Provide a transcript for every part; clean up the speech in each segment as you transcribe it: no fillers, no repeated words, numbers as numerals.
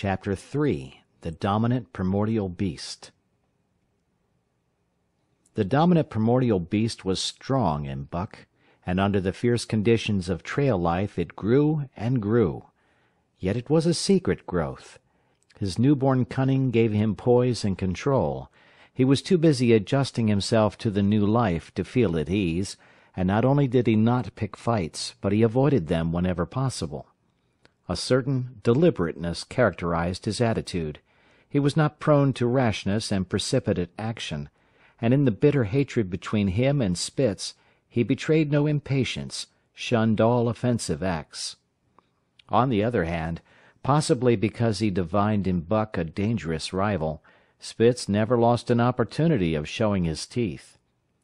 Chapter 3. The Dominant Primordial Beast. The dominant primordial beast was strong in Buck, and under the fierce conditions of trail life it grew and grew. Yet it was a secret growth. His newborn cunning gave him poise and control. He was too busy adjusting himself to the new life to feel at ease, and not only did he not pick fights, but he avoided them whenever possible. A certain deliberateness characterized his attitude. He was not prone to rashness and precipitate action, and in the bitter hatred between him and Spitz he betrayed no impatience, shunned all offensive acts. On the other hand, possibly because he divined in Buck a dangerous rival, Spitz never lost an opportunity of showing his teeth.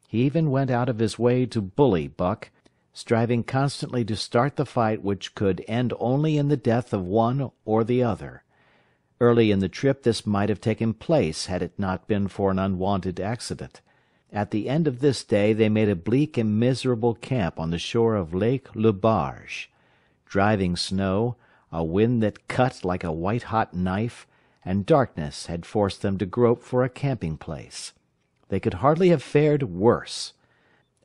He even went out of his way to bully Buck, striving constantly to start the fight which could end only in the death of one or the other. Early in the trip this might have taken place had it not been for an unwonted accident. At the end of this day they made a bleak and miserable camp on the shore of Lake Le Barge. Driving snow, a wind that cut like a white-hot knife, and darkness had forced them to grope for a camping-place. They could hardly have fared worse.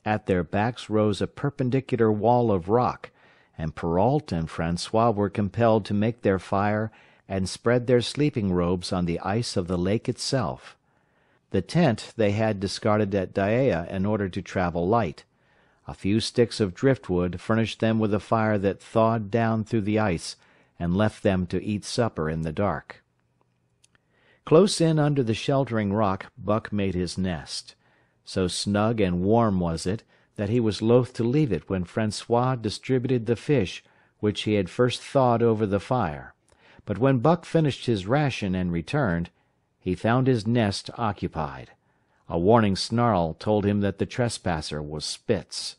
At their backs rose a perpendicular wall of rock, and Perrault and Francois were compelled to make their fire and spread their sleeping robes on the ice of the lake itself. The tent they had discarded at Dyea in order to travel light. A few sticks of driftwood furnished them with a fire that thawed down through the ice and left them to eat supper in the dark. Close in under the sheltering rock Buck made his nest. So snug and warm was it that he was loath to leave it when Francois distributed the fish which he had first thawed over the fire. But when Buck finished his ration and returned, he found his nest occupied. A warning snarl told him that the trespasser was Spitz.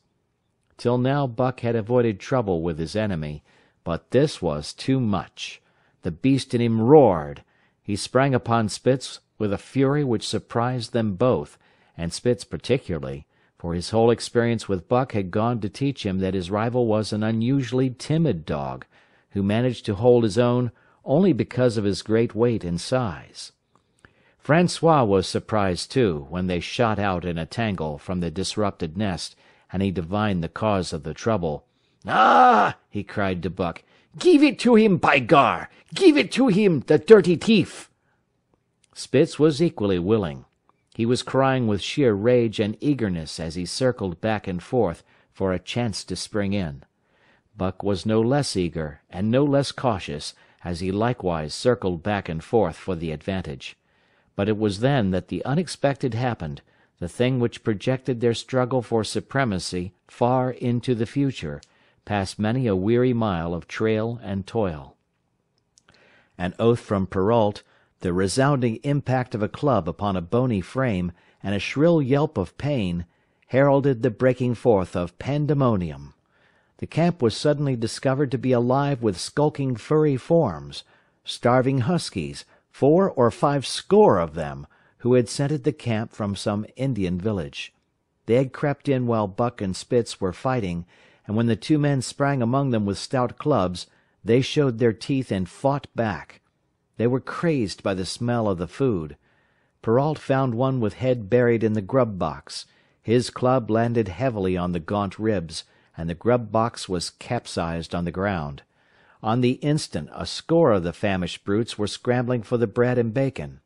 Till now Buck had avoided trouble with his enemy, but this was too much. The beast in him roared. He sprang upon Spitz with a fury which surprised them both, and Spitz particularly, for his whole experience with Buck had gone to teach him that his rival was an unusually timid dog, who managed to hold his own only because of his great weight and size. Francois was surprised, too, when they shot out in a tangle from the disrupted nest, and he divined the cause of the trouble. "Ah!" he cried to Buck. "Give it to him, by gar! Give it to him, the dirty thief!" Spitz was equally willing. He was crying with sheer rage and eagerness as he circled back and forth for a chance to spring in. Buck was no less eager and no less cautious, as he likewise circled back and forth for the advantage. But it was then that the unexpected happened, the thing which projected their struggle for supremacy far into the future, past many a weary mile of trail and toil. An oath from Perrault, the resounding impact of a club upon a bony frame, and a shrill yelp of pain, heralded the breaking forth of pandemonium. The camp was suddenly discovered to be alive with skulking furry forms, starving huskies, 4 or 5 score of them, who had scented the camp from some Indian village. They had crept in while Buck and Spitz were fighting, and when the 2 men sprang among them with stout clubs, they showed their teeth and fought back. They were crazed by the smell of the food. Perrault found one with head buried in the grub box. His club landed heavily on the gaunt ribs, and the grub box was capsized on the ground. On the instant a score of the famished brutes were scrambling for the bread and bacon.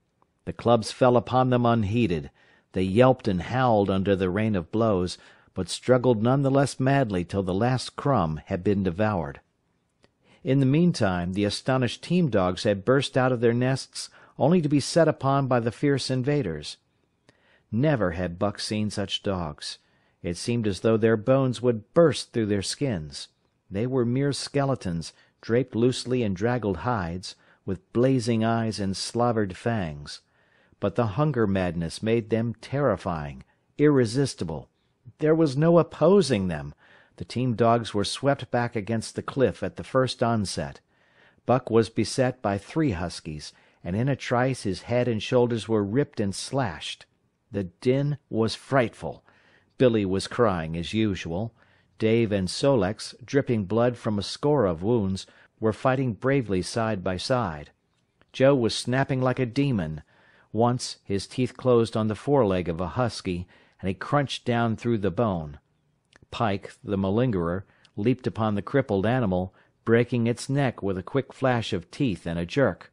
The clubs fell upon them unheeded. They yelped and howled under the rain of blows, but struggled none the less madly till the last crumb had been devoured. In the meantime the astonished team dogs had burst out of their nests only to be set upon by the fierce invaders. Never had Buck seen such dogs. It seemed as though their bones would burst through their skins. They were mere skeletons, draped loosely in draggled hides, with blazing eyes and slavered fangs. But the hunger madness made them terrifying, irresistible. There was no opposing them. The team dogs were swept back against the cliff at the first onset. Buck was beset by 3 huskies, and in a trice his head and shoulders were ripped and slashed. The din was frightful. Billy was crying as usual. Dave and Sol-leks, dripping blood from a score of wounds, were fighting bravely side by side. Joe was snapping like a demon. Once his teeth closed on the foreleg of a husky, and he crunched down through the bone. Pike, the malingerer, leaped upon the crippled animal, breaking its neck with a quick flash of teeth and a jerk.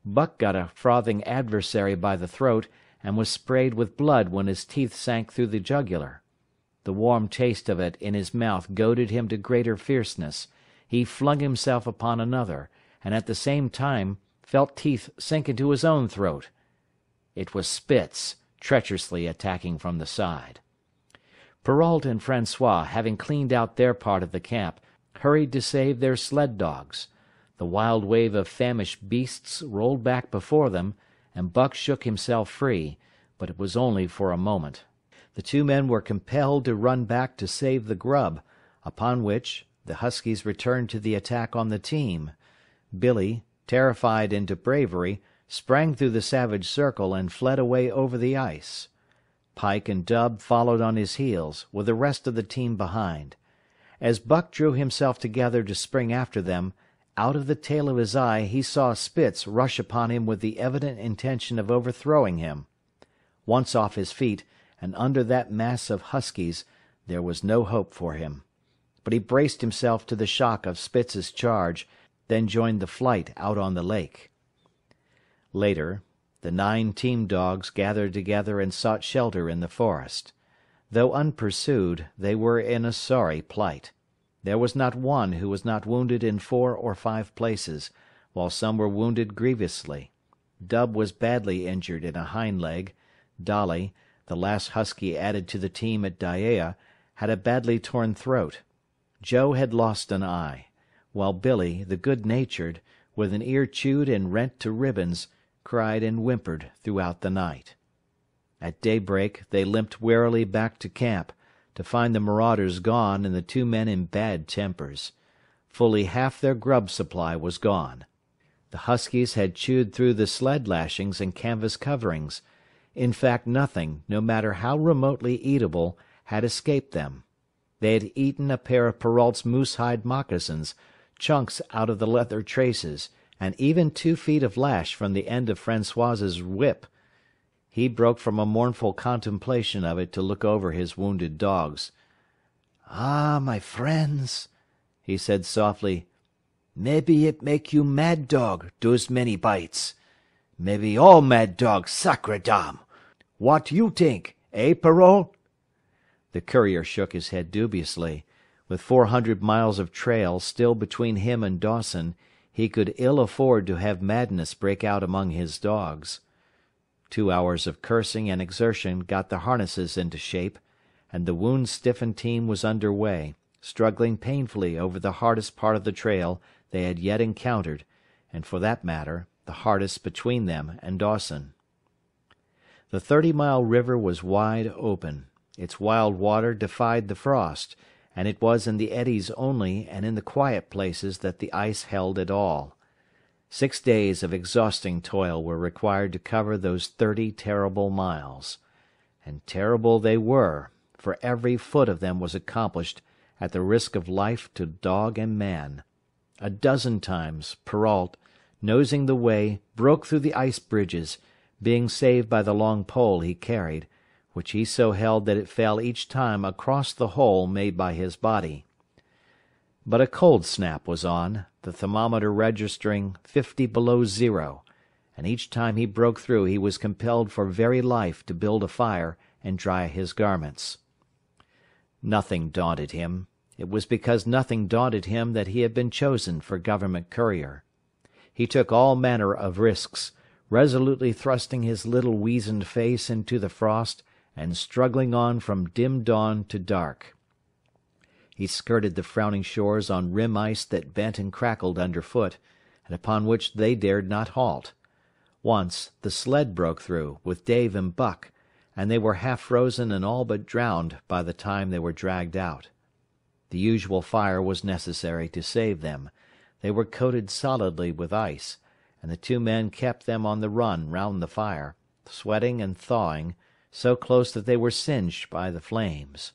Buck got a frothing adversary by the throat, and was sprayed with blood when his teeth sank through the jugular. The warm taste of it in his mouth goaded him to greater fierceness. He flung himself upon another, and at the same time felt teeth sink into his own throat. It was Spitz, treacherously attacking from the side. Perrault and Francois, having cleaned out their part of the camp, hurried to save their sled dogs. The wild wave of famished beasts rolled back before them, and Buck shook himself free, but it was only for a moment. The two men were compelled to run back to save the grub, upon which the huskies returned to the attack on the team. Billy, terrified into bravery, sprang through the savage circle and fled away over the ice. Pike and Dub followed on his heels, with the rest of the team behind. As Buck drew himself together to spring after them, out of the tail of his eye he saw Spitz rush upon him with the evident intention of overthrowing him. Once off his feet, and under that mass of huskies, there was no hope for him. But he braced himself to the shock of Spitz's charge, then joined the flight out on the lake. Later, the 9 team dogs gathered together and sought shelter in the forest. Though unpursued, they were in a sorry plight. There was not one who was not wounded in 4 or 5 places, while some were wounded grievously. Dub was badly injured in a hind leg. Dolly, the last husky added to the team at Dyea, had a badly torn throat. Joe had lost an eye, while Billy, the good-natured, with an ear chewed and rent to ribbons, cried and whimpered throughout the night. At daybreak they limped wearily back to camp, to find the marauders gone and the 2 men in bad tempers. Fully half their grub supply was gone. The huskies had chewed through the sled lashings and canvas coverings. In fact, nothing, no matter how remotely eatable, had escaped them. They had eaten a pair of Perrault's moose-hide moccasins, chunks out of the leather traces, and even 2 feet of lash from the end of Francois's whip. He broke from a mournful contemplation of it to look over his wounded dogs. "Ah, my friends," he said softly, "maybe it make you mad dog, those many bites. Maybe all mad dog, sacre dame. What you think, eh, Perrault?" The courier shook his head dubiously. With 400 miles of trail still between him and Dawson, he could ill afford to have madness break out among his dogs. 2 hours of cursing and exertion got the harnesses into shape, and the wound-stiffened team was under way, struggling painfully over the hardest part of the trail they had yet encountered, and for that matter, the hardest between them and Dawson. The 30-mile river was wide open. Its wild water defied the frost, and it was in the eddies only and in the quiet places that the ice held at all. 6 days of exhausting toil were required to cover those 30 terrible miles. And terrible they were, for every foot of them was accomplished at the risk of life to dog and man. A dozen times Perrault, nosing the way, broke through the ice bridges, being saved by the long pole he carried, which he so held that it fell each time across the hole made by his body. But a cold snap was on, the thermometer registering 50 below zero, and each time he broke through he was compelled for very life to build a fire and dry his garments. Nothing daunted him. It was because nothing daunted him that he had been chosen for government courier. He took all manner of risks, resolutely thrusting his little weazened face into the frost and struggling on from dim dawn to dark. He skirted the frowning shores on rim ice that bent and crackled underfoot, and upon which they dared not halt. Once the sled broke through, with Dave and Buck, and they were half frozen and all but drowned by the time they were dragged out. The usual fire was necessary to save them. They were coated solidly with ice, and the 2 men kept them on the run round the fire, sweating and thawing, so close that they were singed by the flames.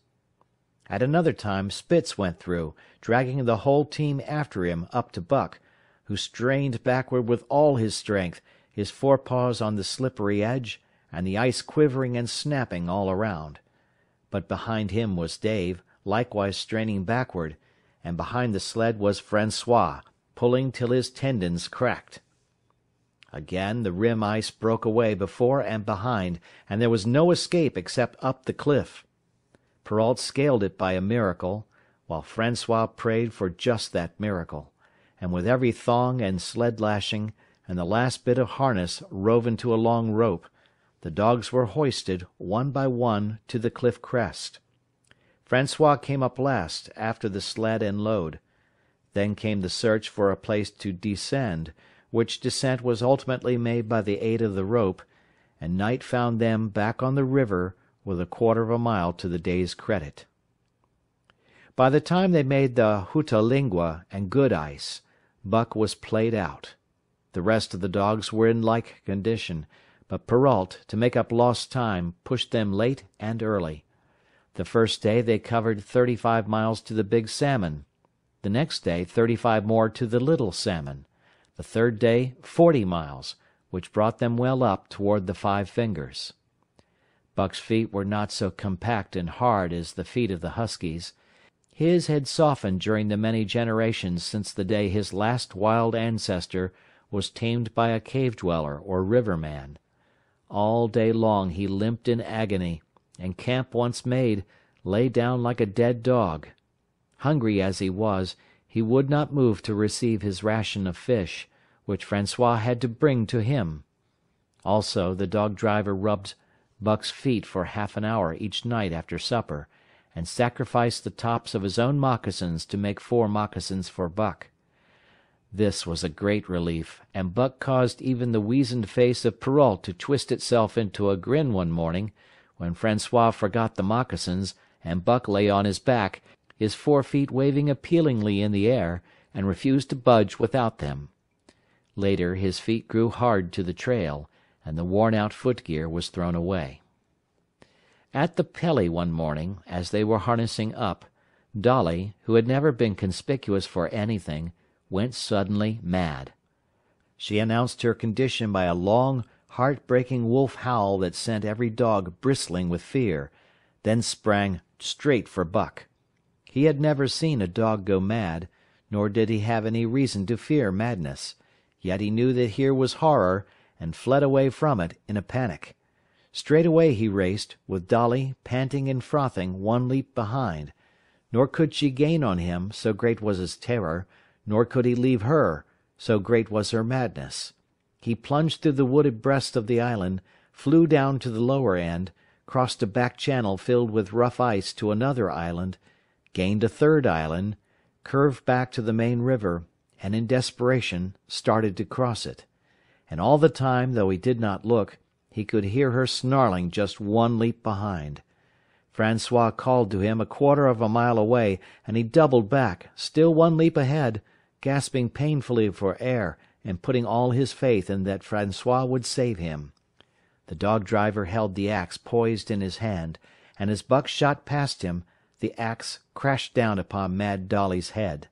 At another time Spitz went through, dragging the whole team after him up to Buck, who strained backward with all his strength, his forepaws on the slippery edge, and the ice quivering and snapping all around. But behind him was Dave, likewise straining backward, and behind the sled was Francois, pulling till his tendons cracked. Again the rim ice broke away before and behind, and there was no escape except up the cliff. Perrault scaled it by a miracle, while Francois prayed for just that miracle, and with every thong and sled lashing, and the last bit of harness rove into a long rope, the dogs were hoisted, one by one, to the cliff crest. Francois came up last, after the sled and load. Then came the search for a place to descend, which descent was ultimately made by the aid of the rope, and night found them back on the river with a quarter of a mile to the day's credit. By the time they made the Hootalingua and good ice, Buck was played out. The rest of the dogs were in like condition, but Perrault, to make up lost time, pushed them late and early. The first day they covered 35 miles to the Big Salmon. The next day 35 more to the Little Salmon. The third day 40 miles, which brought them well up toward the Five Fingers. Buck's feet were not so compact and hard as the feet of the huskies. His had softened during the many generations since the day his last wild ancestor was tamed by a cave-dweller or river-man. All day long he limped in agony, and camp once made, lay down like a dead dog. Hungry as he was, he would not move to receive his ration of fish, which Francois had to bring to him. Also the dog-driver rubbed Buck's feet for half an hour each night after supper, and sacrificed the tops of his own moccasins to make 4 moccasins for Buck. This was a great relief, and Buck caused even the weazened face of Perrault to twist itself into a grin one morning, when Francois forgot the moccasins, and Buck lay on his back, his 4 feet waving appealingly in the air, and refused to budge without them. Later his feet grew hard to the trail, and the worn-out footgear was thrown away. At the Pelly one morning, as they were harnessing up, Dolly, who had never been conspicuous for anything, went suddenly mad. She announced her condition by a long, heart-breaking wolf howl that sent every dog bristling with fear, then sprang straight for Buck. He had never seen a dog go mad, nor did he have any reason to fear madness, yet he knew that here was horror, and fled away from it in a panic. Straight away he raced, with Dolly, panting and frothing, 1 leap behind, nor could she gain on him, so great was his terror, nor could he leave her, so great was her madness. He plunged through the wooded breast of the island, flew down to the lower end, crossed a back channel filled with rough ice to another island, gained a third island, curved back to the main river, and in desperation started to cross it. And all the time, though he did not look, he could hear her snarling just 1 leap behind. Francois called to him a quarter of a mile away, and he doubled back, still 1 leap ahead, gasping painfully for air, and putting all his faith in that Francois would save him. The dog-driver held the axe poised in his hand, and as Buck shot past him, the axe crashed down upon Mad Dolly's head.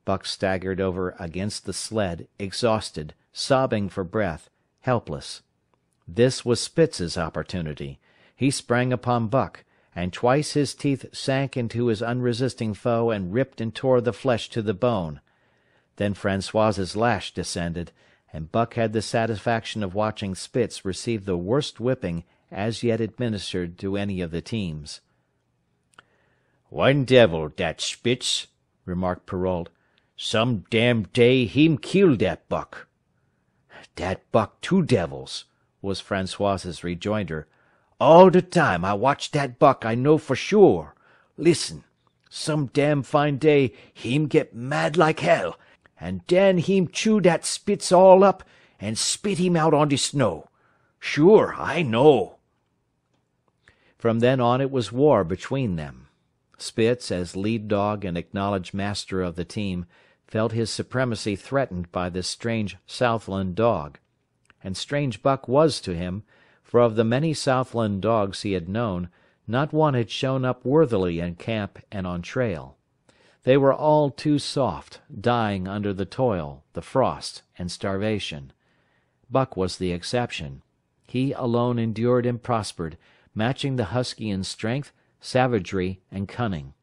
Buck staggered over against the sled, exhausted, sobbing for breath, helpless. This was Spitz's opportunity. He sprang upon Buck, and twice his teeth sank into his unresisting foe and ripped and tore the flesh to the bone. Then Francois's lash descended, and Buck had the satisfaction of watching Spitz receive the worst whipping as yet administered to any of the teams. "One devil, dat Spitz," remarked Perrault. "Some damn day him kill dat Buck." "Dat Buck 2 devils," was Francois's rejoinder. "All the time I watch dat Buck I know for sure. Listen, some damn fine day him get mad like hell, and den him chew dat Spitz all up, and spit him out on the snow. Sure, I know." From then on it was war between them. Spitz, as lead dog and acknowledged master of the team, felt his supremacy threatened by this strange Southland dog. And strange Buck was to him, for of the many Southland dogs he had known, not one had shown up worthily in camp and on trail. They were all too soft, dying under the toil, the frost, and starvation. Buck was the exception. He alone endured and prospered, matching the husky in strength, savagery, and cunning.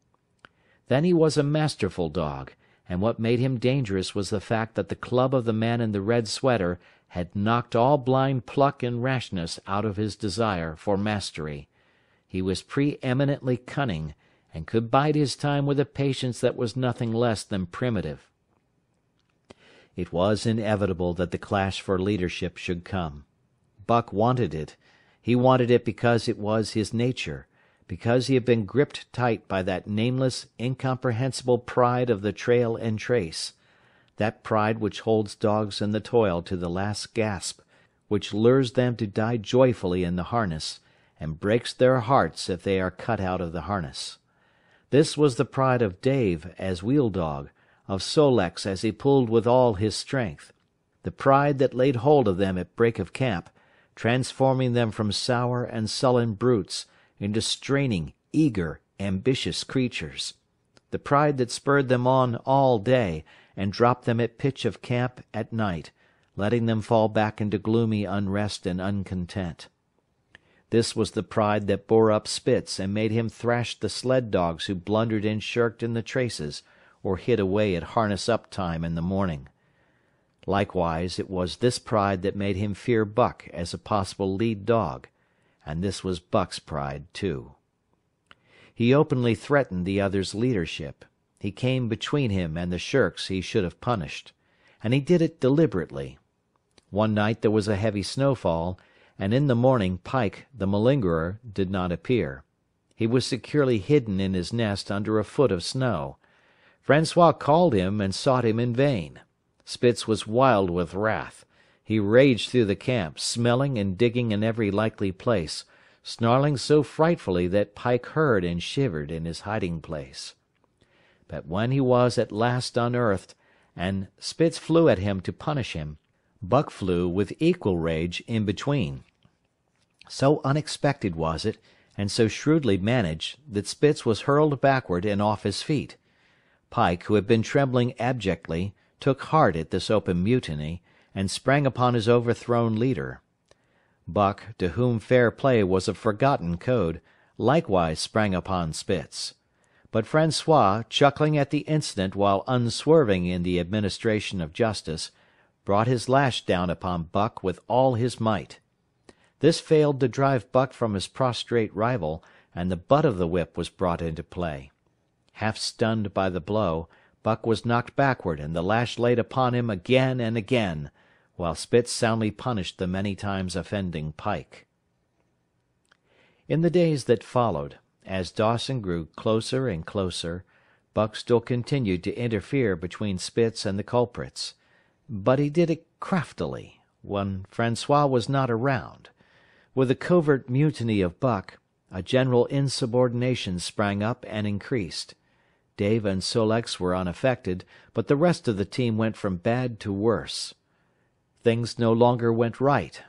Then he was a masterful dog, and what made him dangerous was the fact that the club of the man in the red sweater had knocked all blind pluck and rashness out of his desire for mastery. He was pre-eminently cunning, and could bide his time with a patience that was nothing less than primitive. It was inevitable that the clash for leadership should come. Buck wanted it. He wanted it because it was his nature, because he had been gripped tight by that nameless, incomprehensible pride of the trail and trace, that pride which holds dogs in the toil to the last gasp, which lures them to die joyfully in the harness, and breaks their hearts if they are cut out of the harness. This was the pride of Dave as wheel dog, of Sol-leks as he pulled with all his strength, the pride that laid hold of them at break of camp, transforming them from sour and sullen brutes into straining, eager, ambitious creatures, the pride that spurred them on all day and dropped them at pitch of camp at night, letting them fall back into gloomy unrest and uncontent. This was the pride that bore up Spitz and made him thrash the sled dogs who blundered and shirked in the traces or hid away at harness-up time in the morning. Likewise, it was this pride that made him fear Buck as a possible lead dog, and this was Buck's pride, too. He openly threatened the other's leadership. He came between him and the shirks he should have punished, and he did it deliberately. One night there was a heavy snowfall, and in the morning Pike, the malingerer, did not appear. He was securely hidden in his nest under a foot of snow. Francois called him and sought him in vain. Spitz was wild with wrath. He raged through the camp, smelling and digging in every likely place, snarling so frightfully that Pike heard and shivered in his hiding-place. But when he was at last unearthed, and Spitz flew at him to punish him, Buck flew with equal rage in between. So unexpected was it, and so shrewdly managed, that Spitz was hurled backward and off his feet. Pike, who had been trembling abjectly, took heart at this open mutiny, and sprang upon his overthrown leader. Buck, to whom fair play was a forgotten code, likewise sprang upon Spitz. But Francois, chuckling at the incident while unswerving in the administration of justice, brought his lash down upon Buck with all his might. This failed to drive Buck from his prostrate rival, and the butt of the whip was brought into play. Half stunned by the blow, Buck was knocked backward, and the lash laid upon him again and again, while Spitz soundly punished the many times offending Pike. In the days that followed, as Dawson grew closer and closer, Buck still continued to interfere between Spitz and the culprits. But he did it craftily, when Francois was not around. With the covert mutiny of Buck, a general insubordination sprang up and increased. Dave and Sol-leks were unaffected, but the rest of the team went from bad to worse. Things no longer went right.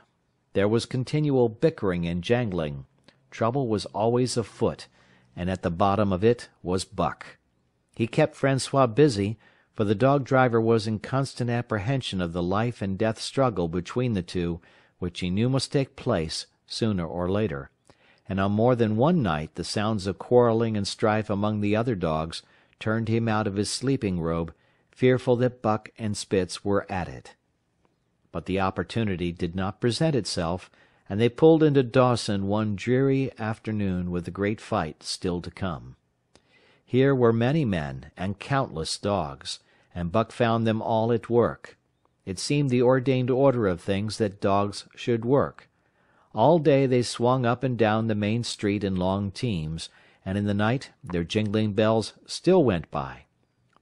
There was continual bickering and jangling. Trouble was always afoot, and at the bottom of it was Buck. He kept Francois busy, for the dog-driver was in constant apprehension of the life-and-death struggle between the two, which he knew must take place sooner or later, and on more than one night the sounds of quarrelling and strife among the other dogs turned him out of his sleeping robe, fearful that Buck and Spitz were at it. But the opportunity did not present itself, and they pulled into Dawson one dreary afternoon with the great fight still to come. Here were many men and countless dogs, and Buck found them all at work. It seemed the ordained order of things that dogs should work. All day they swung up and down the main street in long teams, and in the night their jingling bells still went by.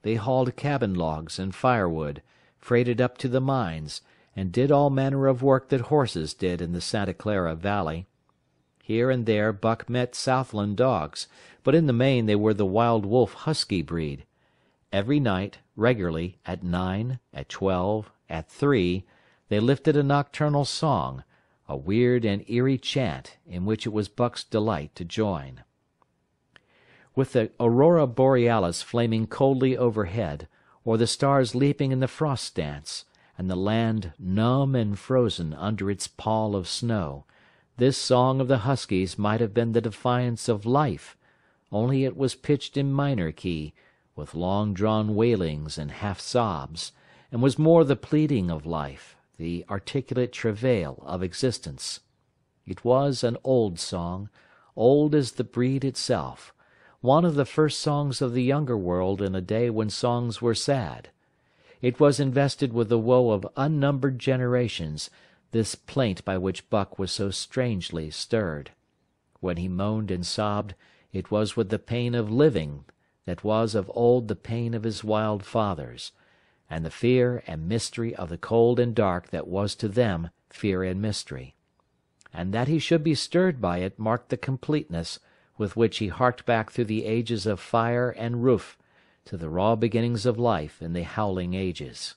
They hauled cabin logs and firewood, freighted up to the mines, and did all manner of work that horses did in the Santa Clara Valley. Here and there Buck met Southland dogs, but in the main they were the wild wolf husky breed. Every night, regularly, at 9, at 12, at 3, they lifted a nocturnal song, a weird and eerie chant in which it was Buck's delight to join. with the aurora borealis flaming coldly overhead, or the stars leaping in the frost dance, and the land numb and frozen under its pall of snow, this song of the huskies might have been the defiance of life, only it was pitched in minor key, with long-drawn wailings and half-sobs, and was more the pleading of life, the articulate travail of existence. It was an old song, old as the breed itself, one of the first songs of the younger world in a day when songs were sad. It was invested with the woe of unnumbered generations, this plaint by which Buck was so strangely stirred. When he moaned and sobbed, it was with the pain of living that was of old the pain of his wild fathers, and the fear and mystery of the cold and dark that was to them fear and mystery. And that he should be stirred by it marked the completeness with which he harked back through the ages of fire and roof to the raw beginnings of life in the howling ages.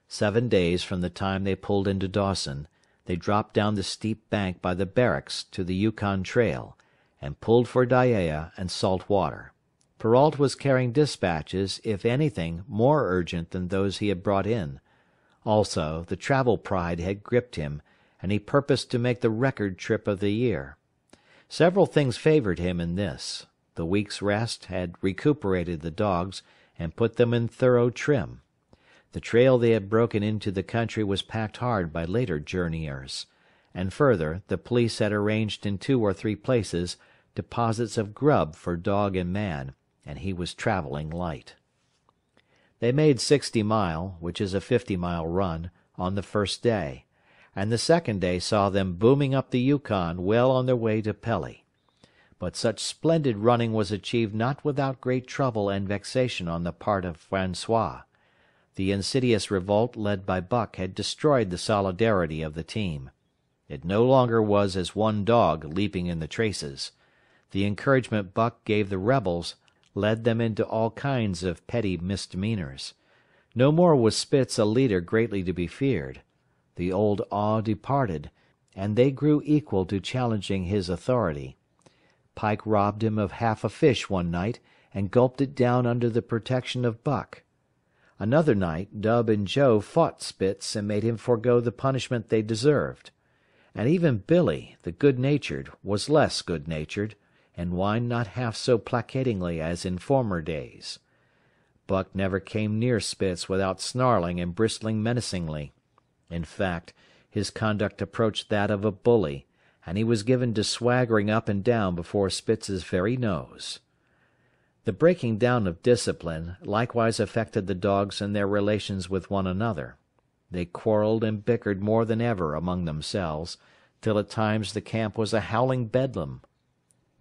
7 days from the time they pulled into Dawson, they dropped down the steep bank by the barracks to the Yukon Trail, and pulled for Dyea and salt water. Perrault was carrying dispatches, if anything, more urgent than those he had brought in. Also, the travel pride had gripped him, and he purposed to make the record trip of the year. Several things favored him in this. The week's rest had recuperated the dogs and put them in thorough trim. The trail they had broken into the country was packed hard by later journeyers, and further, the police had arranged in 2 or 3 places deposits of grub for dog and man, and he was travelling light. They made 60 Mile, which is a 50-mile run, on the first day, and the second day saw them booming up the Yukon well on their way to Pelly. But such splendid running was achieved not without great trouble and vexation on the part of François. The insidious revolt led by Buck had destroyed the solidarity of the team. It no longer was as one dog leaping in the traces. The encouragement Buck gave the rebels led them into all kinds of petty misdemeanors. No more was Spitz a leader greatly to be feared. The old awe departed, and they grew equal to challenging his authority. Pike robbed him of half a fish one night, and gulped it down under the protection of Buck. Another night Dub and Joe fought Spitz and made him forego the punishment they deserved. And even Billy, the good-natured, was less good-natured, and whined not half so placatingly as in former days. Buck never came near Spitz without snarling and bristling menacingly. In fact, his conduct approached that of a bully, and he was given to swaggering up and down before Spitz's very nose. The breaking down of discipline likewise affected the dogs in their relations with one another. They quarrelled and bickered more than ever among themselves, till at times the camp was a howling bedlam.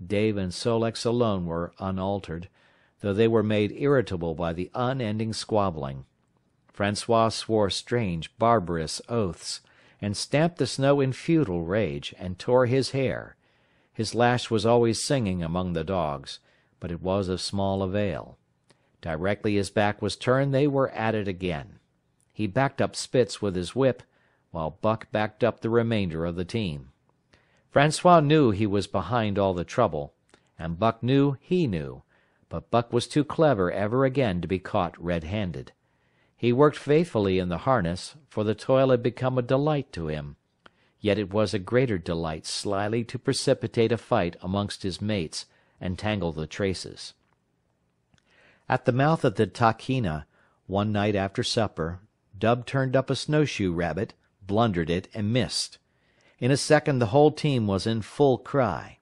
Dave and Sol-leks alone were unaltered, though they were made irritable by the unending squabbling. François swore strange, barbarous oaths, and stamped the snow in futile rage, and tore his hair. His lash was always singing among the dogs, but it was of small avail. Directly his back was turned they were at it again. He backed up Spitz with his whip, while Buck backed up the remainder of the team. François knew he was behind all the trouble, and Buck knew he knew, but Buck was too clever ever again to be caught red-handed. He worked faithfully in the harness, for the toil had become a delight to him, yet it was a greater delight slyly to precipitate a fight amongst his mates and tangle the traces. At the mouth of the Tahkeena, one night after supper, Dub turned up a snowshoe rabbit, blundered it, and missed. In a second the whole team was in full cry.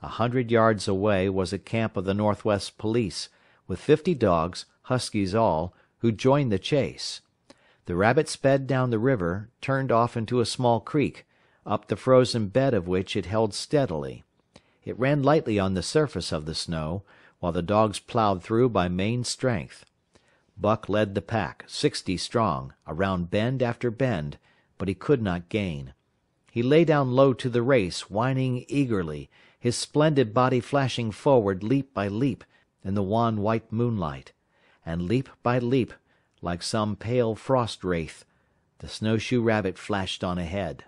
100 yards away was a camp of the Northwest Police, with 50 dogs, huskies all, who joined the chase. The rabbit sped down the river, turned off into a small creek, up the frozen bed of which it held steadily. It ran lightly on the surface of the snow, while the dogs ploughed through by main strength. Buck led the pack, 60 strong, around bend after bend, but he could not gain. He lay down low to the race, whining eagerly, his splendid body flashing forward leap by leap in the wan white moonlight, and leap by leap, like some pale frost wraith, the snowshoe rabbit flashed on ahead.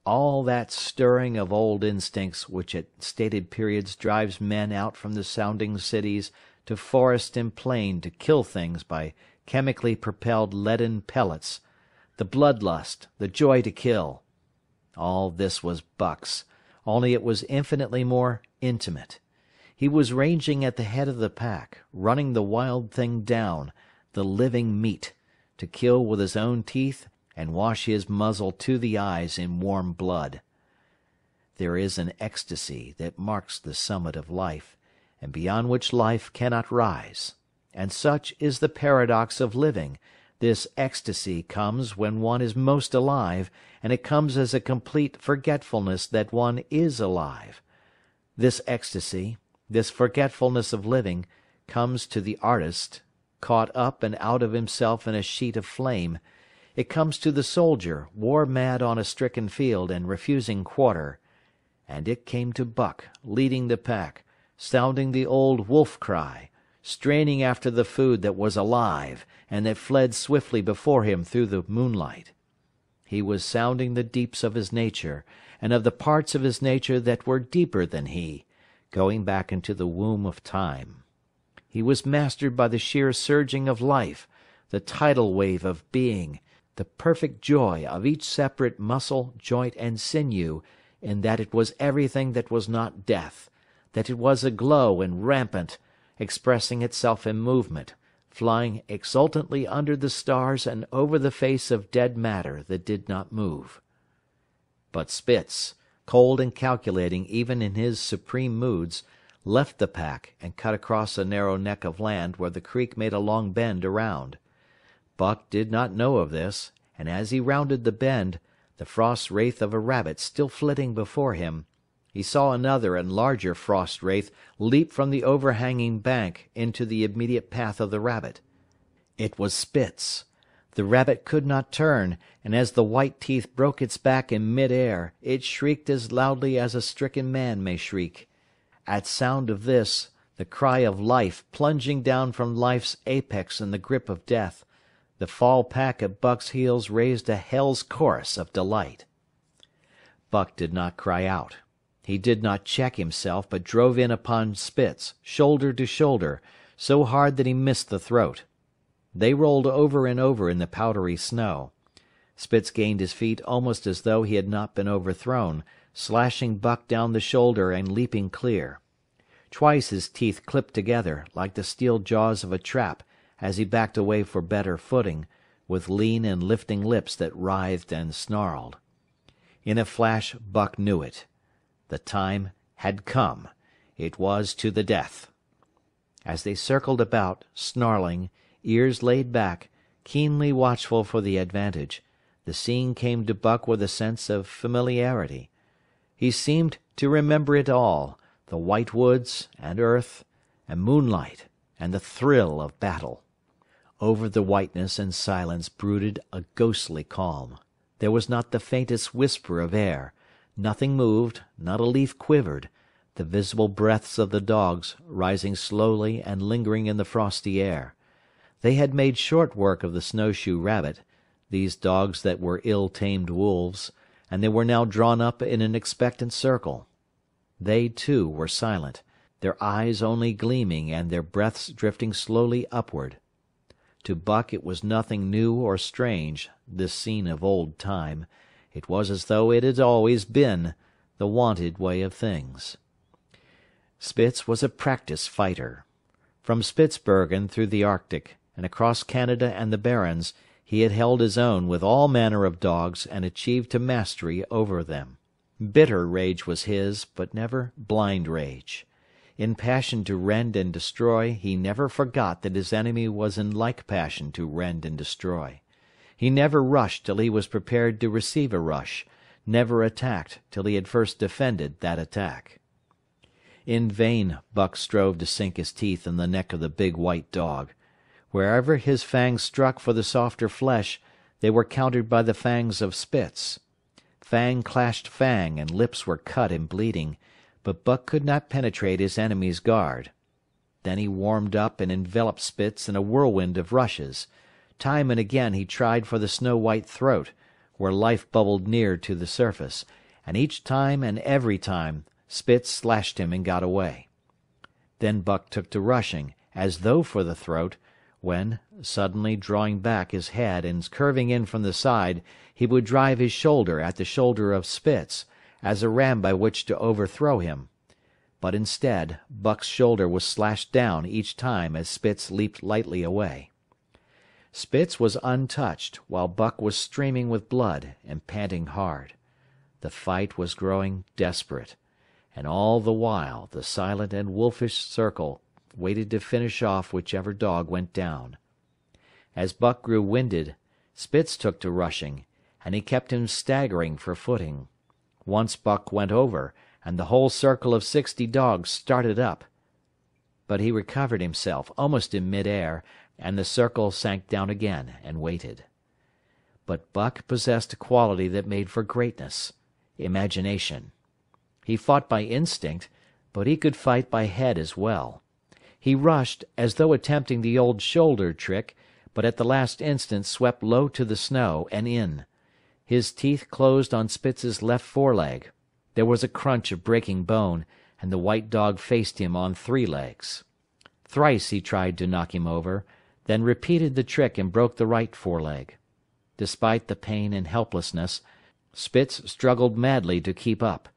all that stirring of old instincts which at stated periods drives men out from the sounding cities to forest and plain to kill things by chemically propelled leaden pellets, the bloodlust, the joy to kill. All this was Buck's, only it was infinitely more intimate. He was ranging at the head of the pack, running the wild thing down, the living meat, to kill with his own teeth and wash his muzzle to the eyes in warm blood. There is an ecstasy that marks the summit of life, and beyond which life cannot rise. And such is the paradox of living. This ecstasy comes when one is most alive, and it comes as a complete forgetfulness that one is alive. This ecstasy, this forgetfulness of living, comes to the artist, caught up and out of himself in a sheet of flame. It comes to the soldier, war-mad on a stricken field and refusing quarter. And it came to Buck, leading the pack, sounding the old wolf-cry, straining after the food that was alive and that fled swiftly before him through the moonlight. He was sounding the deeps of his nature, and of the parts of his nature that were deeper than he, going back into the womb of time. He was mastered by the sheer surging of life, the tidal wave of being, the perfect joy of each separate muscle, joint, and sinew, in that it was everything that was not death, that it was aglow and rampant, expressing itself in movement, flying exultantly under the stars and over the face of dead matter that did not move. But Spitz, cold and calculating even in his supreme moods, left the pack and cut across a narrow neck of land where the creek made a long bend around. Buck did not know of this, and as he rounded the bend, the frost wraith of a rabbit still flitting before him, he saw another and larger frost wraith leap from the overhanging bank into the immediate path of the rabbit. It was Spitz. The rabbit could not turn, and as the white teeth broke its back in mid-air, it shrieked as loudly as a stricken man may shriek. At sound of this, the cry of life plunging down from life's apex in the grip of death, the fall pack at Buck's heels raised a hell's chorus of delight. Buck did not cry out. He did not check himself, but drove in upon Spitz, shoulder to shoulder, so hard that he missed the throat. They rolled over and over in the powdery snow. Spitz gained his feet almost as though he had not been overthrown, slashing Buck down the shoulder and leaping clear. Twice his teeth clipped together, like the steel jaws of a trap, as he backed away for better footing, with lean and lifting lips that writhed and snarled. In a flash Buck knew it. The time had come. It was to the death. As they circled about, snarling, ears laid back, keenly watchful for the advantage, the scene came to Buck with a sense of familiarity. He seemed to remember it all, the white woods, and earth, and moonlight, and the thrill of battle. Over the whiteness and silence brooded a ghostly calm. There was not the faintest whisper of air. Nothing moved, not a leaf quivered, the visible breaths of the dogs rising slowly and lingering in the frosty air. They had made short work of the Snowshoe Rabbit, these dogs that were ill-tamed wolves, and they were now drawn up in an expectant circle. They, too, were silent, their eyes only gleaming and their breaths drifting slowly upward. To Buck it was nothing new or strange, this scene of old time. It was as though it had always been, the wonted way of things. Spitz was a practised fighter. From Spitzbergen through the Arctic, and across Canada and the Barrens, he had held his own with all manner of dogs and achieved to mastery over them. Bitter rage was his, but never blind rage. In passion to rend and destroy, he never forgot that his enemy was in like passion to rend and destroy. He never rushed till he was prepared to receive a rush, never attacked till he had first defended that attack. In vain Buck strove to sink his teeth in the neck of the big white dog. Wherever his fangs struck for the softer flesh, they were countered by the fangs of Spitz. Fang clashed fang, and lips were cut and bleeding, but Buck could not penetrate his enemy's guard. Then he warmed up and enveloped Spitz in a whirlwind of rushes. Time and again he tried for the snow-white throat, where life bubbled near to the surface, and each time and every time Spitz slashed him and got away. Then Buck took to rushing, as though for the throat, when, suddenly drawing back his head and curving in from the side, he would drive his shoulder at the shoulder of Spitz, as a ram by which to overthrow him. But instead, Buck's shoulder was slashed down each time as Spitz leaped lightly away. Spitz was untouched, while Buck was streaming with blood and panting hard. The fight was growing desperate, and all the while the silent and wolfish circle waited to finish off whichever dog went down. As Buck grew winded, Spitz took to rushing, and he kept him staggering for footing. Once Buck went over, and the whole circle of 60 dogs started up. But he recovered himself almost in mid-air, and the circle sank down again and waited. But Buck possessed a quality that made for greatness: imagination. He fought by instinct, but he could fight by head as well. He rushed, as though attempting the old shoulder trick, but at the last instant swept low to the snow and in. His teeth closed on Spitz's left foreleg. There was a crunch of breaking bone, and the white dog faced him on 3 legs. Thrice he tried to knock him over, then repeated the trick and broke the right foreleg. Despite the pain and helplessness, Spitz struggled madly to keep up.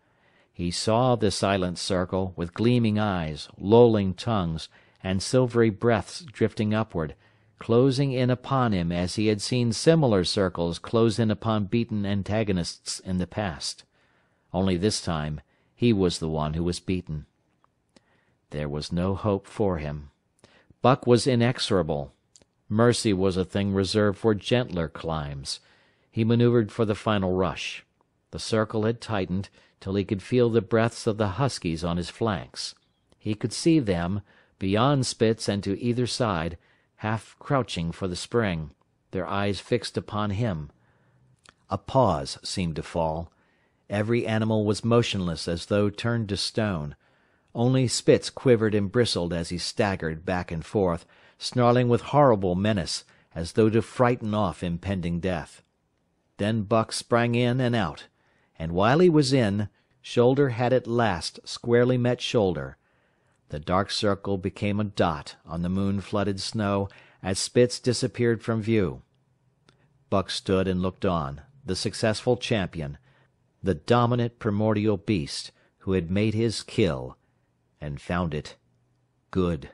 He saw the silent circle, with gleaming eyes, lolling tongues, and silvery breaths drifting upward, closing in upon him as he had seen similar circles close in upon beaten antagonists in the past. Only this time he was the one who was beaten. There was no hope for him. Buck was inexorable. Mercy was a thing reserved for gentler climes. He maneuvered for the final rush. The circle had tightened till he could feel the breaths of the huskies on his flanks. He could see them, beyond Spitz and to either side, half crouching for the spring, their eyes fixed upon him. A pause seemed to fall. Every animal was motionless as though turned to stone. Only Spitz quivered and bristled as he staggered back and forth, snarling with horrible menace, as though to frighten off impending death. Then Buck sprang in and out, and while he was in, shoulder had at last squarely met shoulder. The dark circle became a dot on the moon-flooded snow as Spitz disappeared from view. Buck stood and looked on, the successful champion, the dominant primordial beast who had made his kill, and found it good.